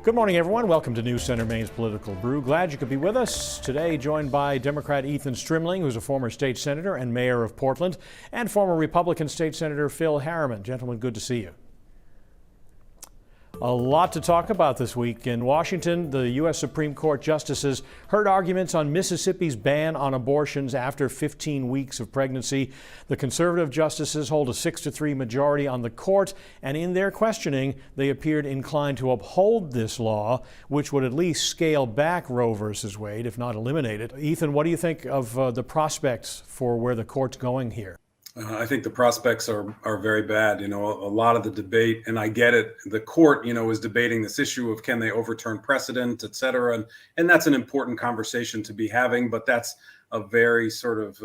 Good morning, everyone. Welcome to News Center Maine's Political Brew. Glad you could be with us today, joined by Democrat Ethan Strimling, who's a former state senator and mayor of Portland, and former Republican state senator Phil Harriman. Gentlemen, good to see you. A lot to talk about this week. In Washington, the U.S. Supreme Court justices heard arguments on Mississippi's ban on abortions after 15 weeks of pregnancy. The conservative justices hold a 6-3 majority on the court, and in their questioning, they appeared inclined to uphold this law, which would at least scale back Roe versus Wade, if not eliminate it. Ethan, what do you think of the prospects for where the court's going here? I think the prospects are very bad. A lot of the debate, and I get it, the court, is debating this issue of can they overturn precedent, et cetera. And that's an important conversation to be having, but that's a very sort of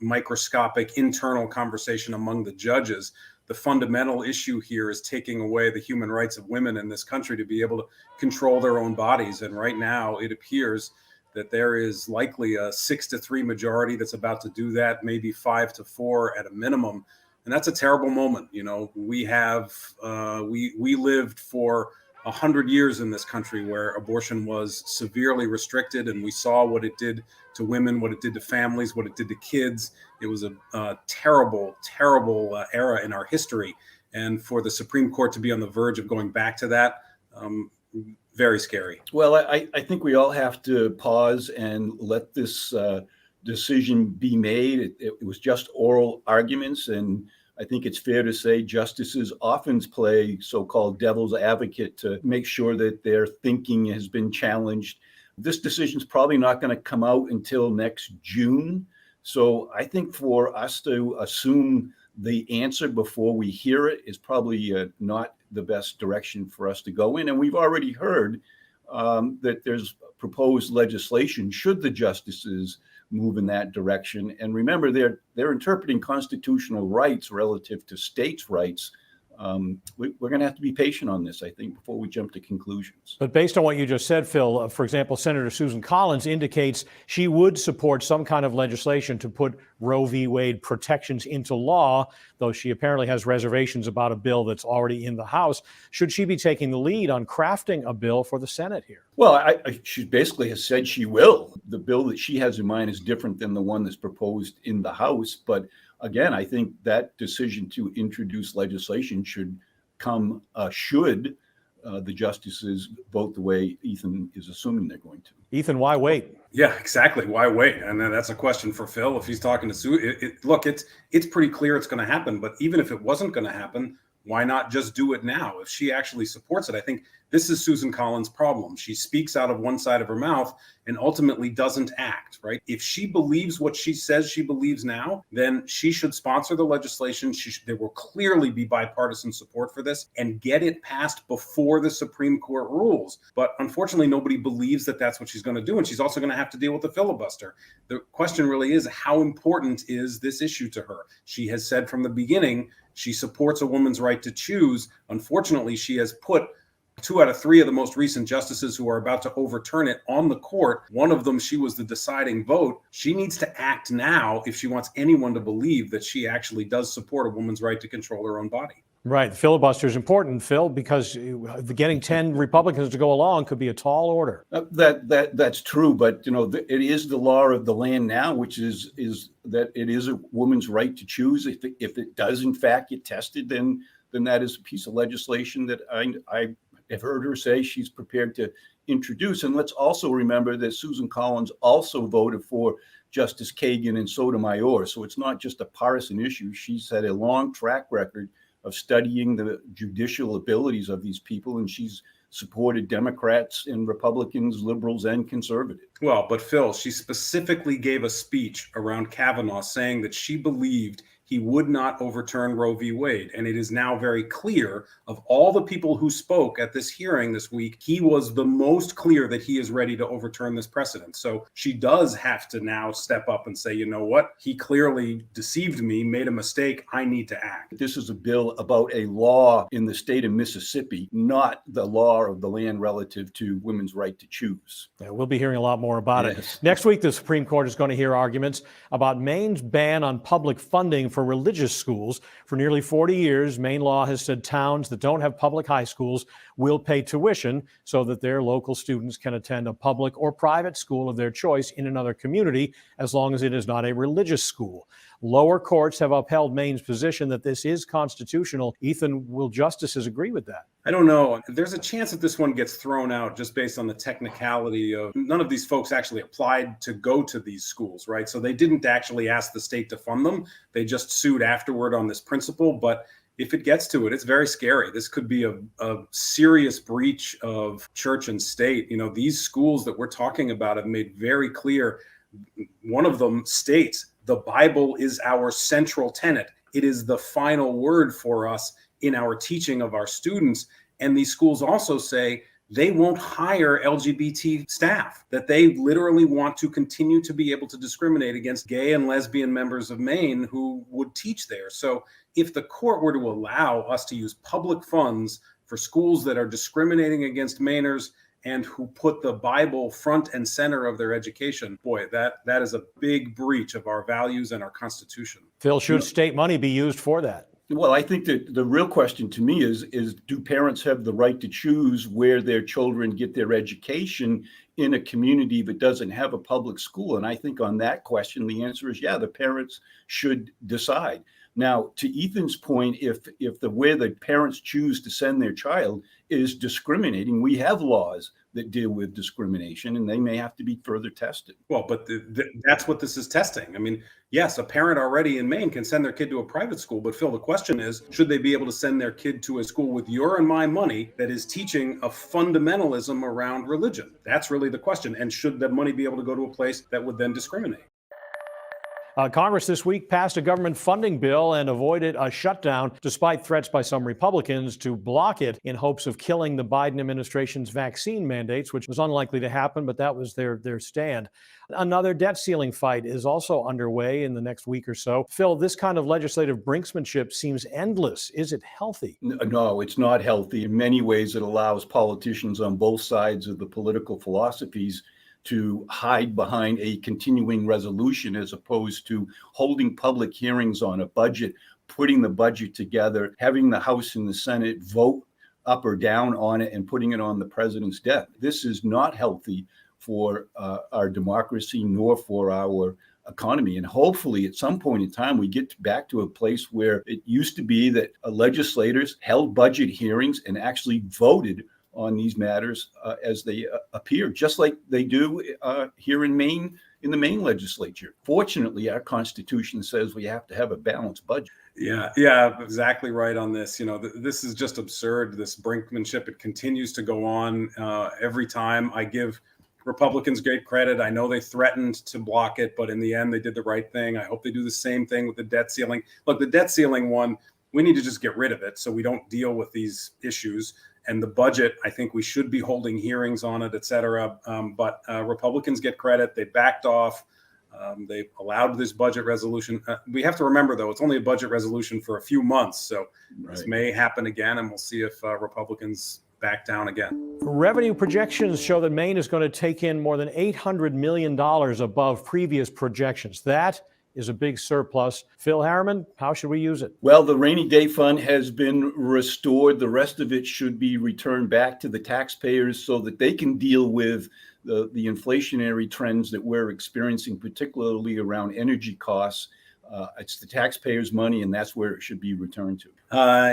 microscopic internal conversation among the judges. The fundamental issue here is taking away the human rights of women in this country to be able to control their own bodies. And right now it appears that there is likely a 6-3 majority that's about to do that, maybe 5-4 at a minimum. And that's a terrible moment. We lived for 100 years in this country where abortion was severely restricted, and we saw what it did to women, what it did to families, what it did to kids. It was a terrible, terrible era in our history. And for the Supreme Court to be on the verge of going back to that, very scary. Well, I think we all have to pause and let this decision be made. It was just oral arguments, and I think it's fair to say justices often play so-called devil's advocate to make sure that their thinking has been challenged. This decision is probably not going to come out until next June. So I think for us to assume the answer before we hear it is probably not the best direction for us to go in. And we've already heard that there's proposed legislation should the justices move in that direction. And remember, they're interpreting constitutional rights relative to states' rights. We're going to have to be patient on this, I think, before we jump to conclusions. But based on what you just said, Phil, for example, Senator Susan Collins indicates she would support some kind of legislation to put Roe v. Wade protections into law, though she apparently has reservations about a bill that's already in the House. Should she be taking the lead on crafting a bill for the Senate here? Well, she basically has said she will. The bill that she has in mind is different than the one that's proposed in the House, but again, I think that decision to introduce legislation should come, should the justices vote the way Ethan is assuming they're going to. Ethan, why wait? Yeah, exactly. Why wait? And then that's a question for Phil. If he's talking to Sue, look, it's pretty clear it's going to happen. But even if it wasn't going to happen, why not just do it now? If she actually supports it, I think this is Susan Collins' problem. She speaks out of one side of her mouth and ultimately doesn't act, right? If she believes what she says she believes now, then she should sponsor the legislation. There will clearly be bipartisan support for this and get it passed before the Supreme Court rules. But unfortunately, nobody believes that that's what she's going to do. And she's also going to have to deal with the filibuster. The question really is, how important is this issue to her? She has said from the beginning she supports a woman's right to choose. Unfortunately, she has put 2 out of 3 of the most recent justices who are about to overturn it on the court. One of them, she was the deciding vote. She needs to act now if she wants anyone to believe that she actually does support a woman's right to control her own body. Right. The filibuster is important, Phil, because getting 10 Republicans to go along could be a tall order. That's true. But, it is the law of the land now, which is that it is a woman's right to choose. If it does, in fact, get tested, then that is a piece of legislation that I have heard her say she's prepared to introduce. And let's also remember that Susan Collins also voted for Justice Kagan and Sotomayor. So it's not just a partisan issue. She's had a long track record of studying the judicial abilities of these people, and she's supported Democrats and Republicans, liberals and conservatives. Well, but Phil, she specifically gave a speech around Kavanaugh saying that she believed he would not overturn Roe v. Wade. And it is now very clear of all the people who spoke at this hearing this week, he was the most clear that he is ready to overturn this precedent. So she does have to now step up and say, you know what? He clearly deceived me, made a mistake. I need to act. This is a bill about a law in the state of Mississippi, not the law of the land relative to women's right to choose. Yeah, we'll be hearing a lot more about it. Next week, the Supreme Court is going to hear arguments about Maine's ban on public funding for for religious schools. For nearly 40 years, Maine law has said towns that don't have public high schools will pay tuition so that their local students can attend a public or private school of their choice in another community, as long as it is not a religious school. Lower courts have upheld Maine's position that this is constitutional. Ethan, will justices agree with that? I don't know. There's a chance that this one gets thrown out just based on the technicality of none of these folks actually applied to go to these schools, right? So they didn't actually ask the state to fund them. They just sued afterward on this principle. But if it gets to it, it's very scary. This could be a serious breach of church and state. These schools that we're talking about have made very clear. One of them states, the Bible is our central tenet. It is the final word for us in our teaching of our students. And these schools also say they won't hire LGBT staff, that they literally want to continue to be able to discriminate against gay and lesbian members of Maine who would teach there. So if the court were to allow us to use public funds for schools that are discriminating against Mainers and who put the Bible front and center of their education, boy, that is a big breach of our values and our Constitution. Phil, should state money be used for that? Well, I think that the real question to me is do parents have the right to choose where their children get their education in a community that doesn't have a public school? And I think on that question, the answer is, yeah, the parents should decide. Now, to Ethan's point, if the way the parents choose to send their child is discriminating, we have laws that deal with discrimination, and they may have to be further tested. Well, but that's what this is testing. I mean, yes, a parent already in Maine can send their kid to a private school, but Phil, the question is, should they be able to send their kid to a school with your and my money that is teaching a fundamentalism around religion? That's really the question. And should that money be able to go to a place that would then discriminate? Congress this week passed a government funding bill and avoided a shutdown despite threats by some Republicans to block it in hopes of killing the Biden administration's vaccine mandates, which was unlikely to happen, but that was their stand. Another debt ceiling fight is also underway in the next week or so. Phil, this kind of legislative brinksmanship seems endless. Is it healthy? No, it's not healthy. In many ways, it allows politicians on both sides of the political philosophies to hide behind a continuing resolution as opposed to holding public hearings on a budget, putting the budget together, having the House and the Senate vote up or down on it, and putting it on the president's desk. This is not healthy for our democracy nor for our economy. And hopefully at some point in time, we get back to a place where it used to be that legislators held budget hearings and actually voted on these matters as they appear, just like they do here in Maine, in the Maine legislature. Fortunately, our Constitution says we have to have a balanced budget. Yeah, exactly right on this. This is just absurd, this brinkmanship. It continues to go on every time. I give Republicans great credit. I know they threatened to block it, but in the end, they did the right thing. I hope they do the same thing with the debt ceiling. Look, the debt ceiling one, we need to just get rid of it so we don't deal with these issues. And the budget, I think we should be holding hearings on it, et cetera. But Republicans get credit. They backed off. They allowed this budget resolution. We have to remember, though, it's only a budget resolution for a few months. So This may happen again, and we'll see if Republicans back down again. Revenue projections show that Maine is going to take in more than $800 million above previous projections. That is a big surplus. Phil Harriman, how should we use it? Well, the rainy day fund has been restored. The rest of it should be returned back to the taxpayers so that they can deal with the inflationary trends that we're experiencing, particularly around energy costs. It's the taxpayers' money, and that's where it should be returned to.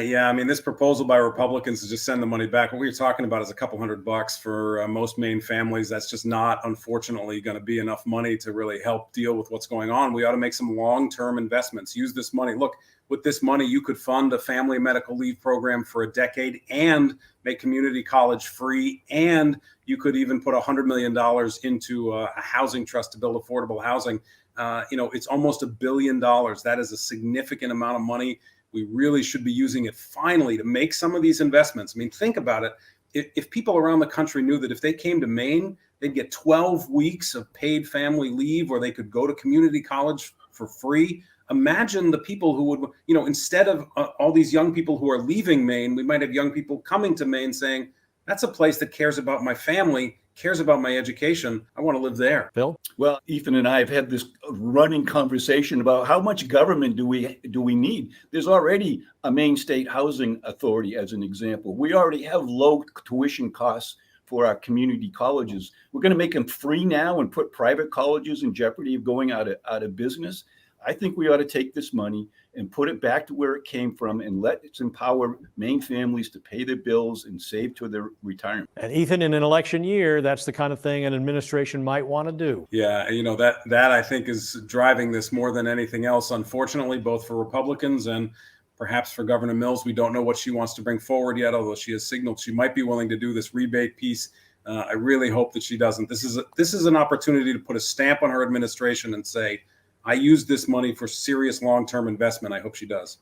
Yeah, I mean, this proposal by Republicans to just send the money back, what we're talking about is a couple $100 for most Maine families. That's just not, unfortunately, going to be enough money to really help deal with what's going on. We ought to make some long-term investments. Use this money. Look, with this money, you could fund a family medical leave program for a decade and make community college free. And you could even put $100 million into a housing trust to build affordable housing. It's almost $1 billion. That is a significant amount of money. We really should be using it finally to make some of these investments. I mean, think about it. If people around the country knew that if they came to Maine, they'd get 12 weeks of paid family leave, or they could go to community college for free. Imagine the people who would, instead of all these young people who are leaving Maine, we might have young people coming to Maine saying, that's a place that cares about my family. cares about my education, I want to live there. Phil? Well, Ethan and I have had this running conversation about how much government do we need. There's already a Maine State Housing Authority, as an example. We already have low tuition costs for our community colleges. We're going to make them free now and put private colleges in jeopardy of going out of business. I think we ought to take this money and put it back to where it came from and let it empower Maine families to pay their bills and save to their retirement. And Ethan, in an election year, that's the kind of thing an administration might want to do. Yeah, that I think is driving this more than anything else, unfortunately, both for Republicans and perhaps for Governor Mills. We don't know what she wants to bring forward yet, although she has signaled she might be willing to do this rebate piece. I really hope that she doesn't. This is an opportunity to put a stamp on her administration and say, I use this money for serious long-term investment. I hope she does.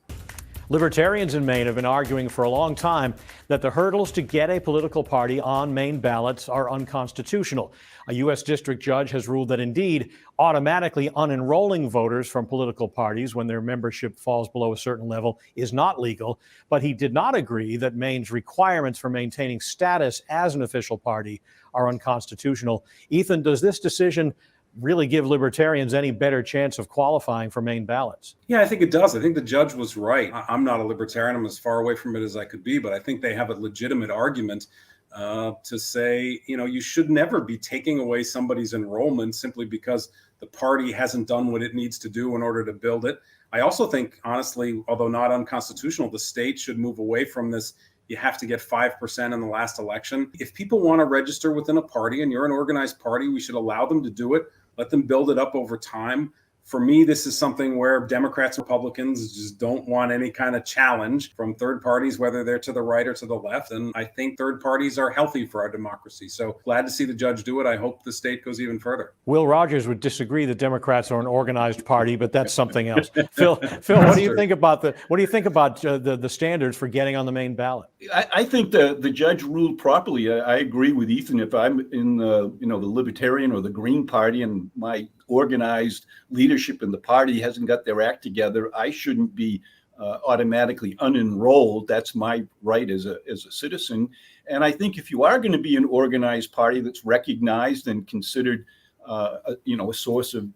Libertarians in Maine have been arguing for a long time that the hurdles to get a political party on Maine ballots are unconstitutional. A U.S. district judge has ruled that indeed automatically unenrolling voters from political parties when their membership falls below a certain level is not legal, but he did not agree that Maine's requirements for maintaining status as an official party are unconstitutional. Ethan, does this decision really give Libertarians any better chance of qualifying for Maine ballots? Yeah, I think it does. I think the judge was right. I'm not a Libertarian. I'm as far away from it as I could be, but I think they have a legitimate argument to say, you should never be taking away somebody's enrollment simply because the party hasn't done what it needs to do in order to build it. I also think, honestly, although not unconstitutional, the state should move away from this. You have to get 5% in the last election. If people want to register within a party and you're an organized party, we should allow them to do it. Let them build it up over time. For me, this is something where Democrats and Republicans just don't want any kind of challenge from third parties, whether they're to the right or to the left. And I think third parties are healthy for our democracy. So glad to see the judge do it. I hope the state goes even further. Will Rogers would disagree that Democrats are an organized party, but that's something else. Phil, what do you think about the standards for getting on the Maine ballot? I think the judge ruled properly. I agree with Ethan. If I'm in the Libertarian or the Green Party and my organized leadership in the party hasn't got their act together, I shouldn't be automatically unenrolled. That's my right as a citizen. And I think if you are going to be an organized party that's recognized and considered a source of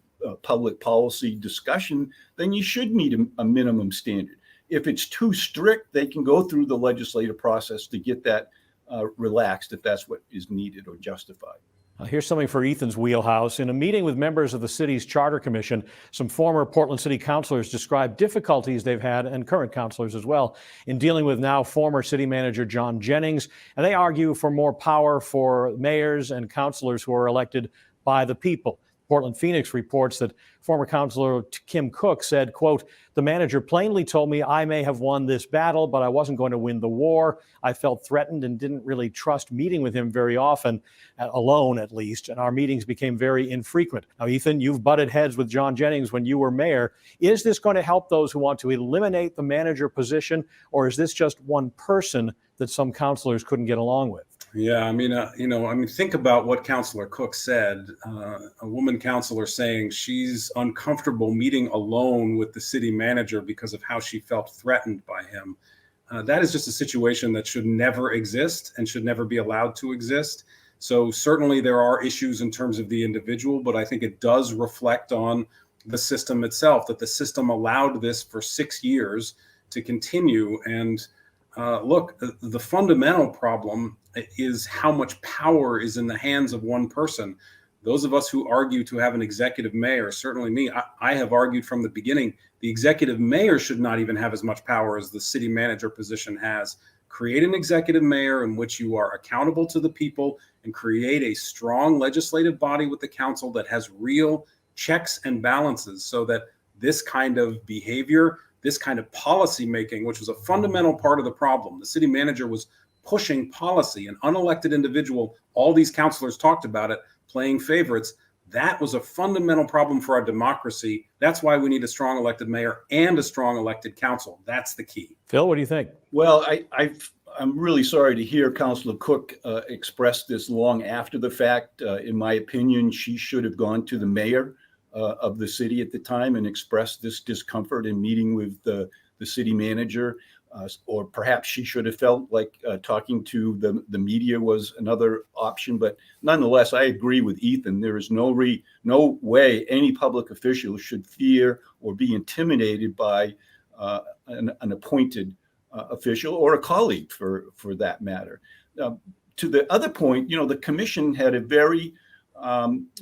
public policy discussion, then you should meet a minimum standard. If it's too strict, they can go through the legislative process to get that relaxed if that's what is needed or justified. Here's something for Ethan's wheelhouse. In a meeting with members of the city's Charter Commission, some former Portland City councilors described difficulties they've had, and current councilors as well, in dealing with now former city manager John Jennings. And they argue for more power for mayors and councilors who are elected by the people. Portland Phoenix reports that former councilor Kim Cook said, quote, "The manager plainly told me I may have won this battle, but I wasn't going to win the war. I felt threatened and didn't really trust meeting with him very often, alone at least, and our meetings became very infrequent." Now, Ethan, you've butted heads with John Jennings when you were mayor. Is this going to help those who want to eliminate the manager position, or is this just one person that some councilors couldn't get along with? Yeah, think about what Councilor Cook said. A woman councilor saying she's uncomfortable meeting alone with the city manager because of how she felt threatened by him. That is just a situation that should never exist and should never be allowed to exist. So certainly there are issues in terms of the individual, but I think it does reflect on the system itself, that the system allowed this for 6 years to continue. And look, the fundamental problem is how much power is in the hands of one person. Those of us who argue to have an executive mayor, certainly me, I have argued from the beginning, the executive mayor should not even have as much power as the city manager position has. Create an executive mayor in which you are accountable to the people, and create a strong legislative body with the council that has real checks and balances, so that this kind of behavior, this kind of policy making, which was a fundamental part of the problem. The city manager was pushing policy, an unelected individual, all these councilors talked about it, playing favorites. That was a fundamental problem for our democracy. That's why we need a strong elected mayor and a strong elected council. That's the key. Phil, what do you think? Well, I'm really sorry to hear Councilor Cook express this long after the fact. In my opinion, she should have gone to the mayor of the city at the time and expressed this discomfort in meeting with the city manager. or perhaps she should have felt like talking to the media was another option. But nonetheless, I agree with Ethan. There is no way any public official should fear or be intimidated by an appointed official or a colleague, for that matter. To the other point, the commission had a very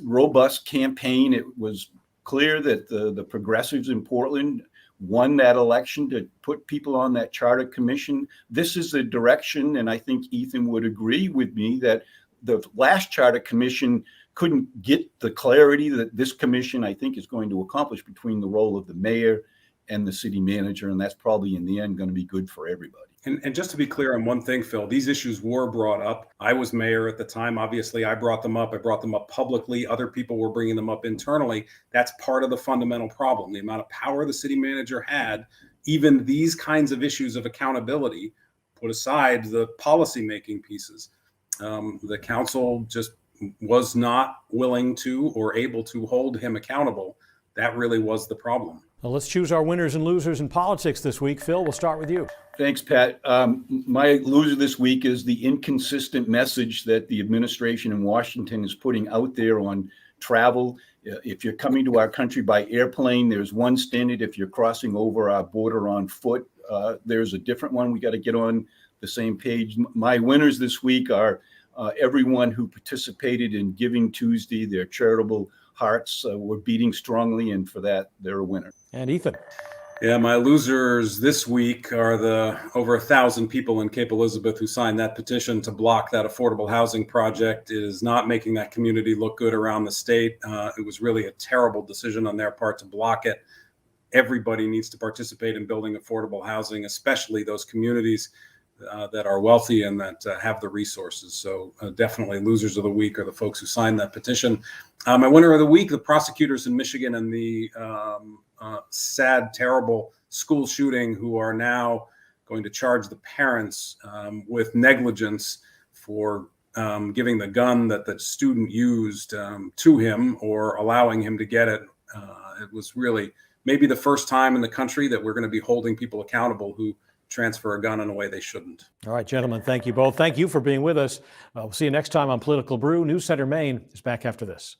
robust campaign. It was clear that the progressives in Portland won that election to put people on that charter commission. This is the direction, and I think Ethan would agree with me that the last charter commission couldn't get the clarity that this commission, I think, is going to accomplish between the role of the mayor and the city manager, and that's probably in the end going to be good for everybody. And just to be clear on one thing, Phil, these issues were brought up. I was mayor at the time. Obviously, I brought them up. I brought them up publicly. Other people were bringing them up internally. That's part of the fundamental problem. The amount of power the city manager had, even these kinds of issues of accountability, put aside the policy-making pieces. The council just was not willing to or able to hold him accountable. That really was the problem. Well, let's choose our winners and losers in politics this week. Phil, we'll start with you. Thanks, Pat. My loser this week is the inconsistent message that the administration in Washington is putting out there on travel. If you're coming to our country by airplane, there's one standard. If you're crossing over our border on foot, there's a different one. We got to get on the same page. My winners this week are everyone who participated in Giving Tuesday. Their charitable hearts were beating strongly, and for that, they're a winner. And Ethan. Yeah, my losers this week are the over 1,000 people in Cape Elizabeth who signed that petition to block that affordable housing project. It is not making that community look good around the state. It was really a terrible decision on their part to block it. Everybody needs to participate in building affordable housing, especially those communities that are wealthy and that have the resources. So definitely losers of the week are the folks who signed that petition. My winner of the week, the prosecutors in Michigan and the sad, terrible school shooting, who are now going to charge the parents with negligence for giving the gun that the student used to him or allowing him to get it. It was really maybe the first time in the country that we're going to be holding people accountable who transfer a gun in a way they shouldn't. All right, gentlemen, thank you both. Thank you for being with us. We'll see you next time on Political Brew. News Center Maine is back after this.